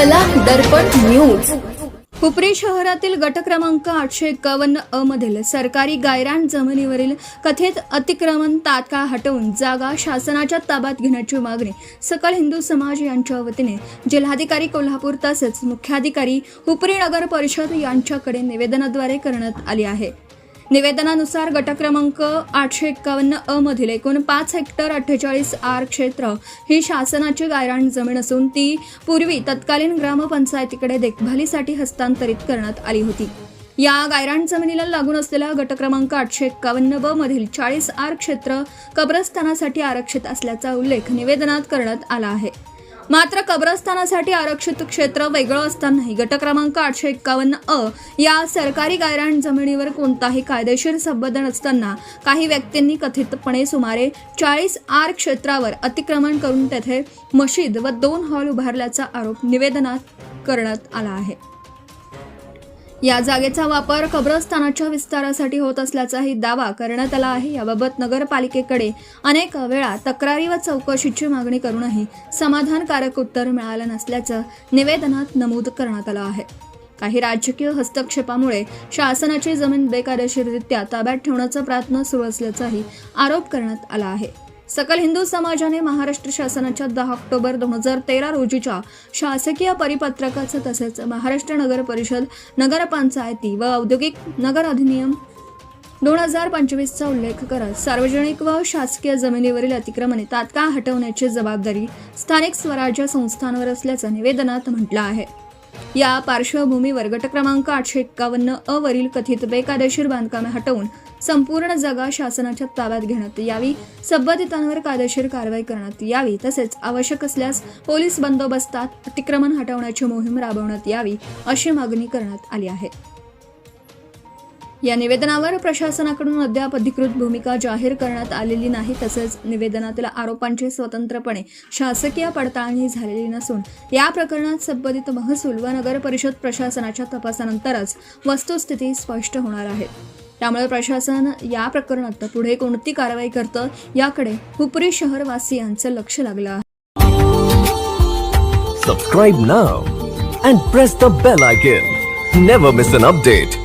कला दर्पण न्यूज। हुपरी शहरातील गट क्रमांक 851 अ मधील सरकारी गायरान जमिनीवरील कथित अतिक्रमण तात्काळ हटवून जागा शासनाच्या ताब्यात घेण्याची मागणी सकल हिंदू समाज यांच्या वतीने जिल्हाधिकारी कोल्हापूर तसेच मुख्याधिकारी हुपरी नगर परिषद यांच्याकडे निवेदनाद्वारे करण्यात आली आहे। निवेदनानुसार गट क्रमांक 851 अ मधील एकूण 5 हेक्टर 48 आर क्षेत्र ही शासनाची गायरान जमीन असून ती पूर्वी तत्कालीन ग्रामपंचायतीकडे देखभालीसाठी हस्तांतरित करण्यात आली होती। या गायरान जमिनीला लागून असलेल्या गट क्रमांक 851 ब मधील 40 आर क्षेत्र कब्रस्थानासाठी आरक्षित असल्याचा उल्लेख निवेदनात करण्यात आला आहे। मात्र कब्रस्थानासाठी आरक्षित क्षेत्र वेगळं असतानाही गट क्रमांक 851 अ या सरकारी गायरान जमिनीवर कोणताही कायदेशीर संबंध नसताना काही व्यक्तींनी कथितपणे सुमारे 40 आर क्षेत्रावर अतिक्रमण करून तेथे मशीद व 2 हॉल उभारल्याचा आरोप निवेदनात करण्यात आला आहे। या जागेचा वापर कब्रस्थानाच्या विस्तारासाठी होत असल्याचाही दावा करण्यात आला आहे। याबाबत नगरपालिकेकडे अनेक वेळा तक्रारी व चौकशीची मागणी करूनही समाधानकारक उत्तर मिळालं नसल्याचं निवेदनात नमूद करण्यात आलं आहे। काही राजकीय हस्तक्षेपामुळे शासनाची जमीन बेकायदेशीररित्या ताब्यात ठेवण्याचा प्रयत्न सुरू असल्याचाही आरोप करण्यात आला आहे। सकल हिंदू समाजाने महाराष्ट्र शासनाच्या 10 ऑक्टोबर 2013 रोजीच्या शासकीय परिपत्रकाचं तसेच महाराष्ट्र नगर परिषद नगरपंचायती व औद्योगिक नगर अधिनियम 2025 चा उल्लेख करत सार्वजनिक व शासकीय जमिनीवरील अतिक्रमणे तात्काळ हटवण्याची जबाबदारी स्थानिक स्वराज्य संस्थांवर असल्याचं निवेदनात म्हटलं आहे। या पार्श्वभूमीवर गट क्रमांक 851 अ वरील कथित बेकायदेशीर बांधकामे हटवून संपूर्ण जागा शासनाच्या ताब्यात घेण्यात यावी, संबंधितांवर कायदेशीर कारवाई करण्यात यावी तसेच आवश्यक असल्यास पोलीस बंदोबस्तात अतिक्रमण हटवण्याची मोहीम राबवण्यात यावी अशी मागणी करण्यात आली आहे। या निवेदनावर प्रशासनाकडून अद्याप अधिकृत भूमिका जाहीर करण्यात आलेली नाही तसेच निवेदनातील आरोपांची स्वतंत्रपणे शासकीय पडताळणी झालेली नसून या प्रकरणात संबंधित महसूल व नगर परिषद प्रशासनाच्या तपासानंतरच वस्तुस्थिती स्पष्ट होणार आहे। त्यामुळे प्रशासन या प्रकरणात पुढे कोणती कारवाई करतं याकडे हुपरी शहरवासियांचं लक्ष लागलं आहे। Subscribe now and press the bell icon. Never miss an update.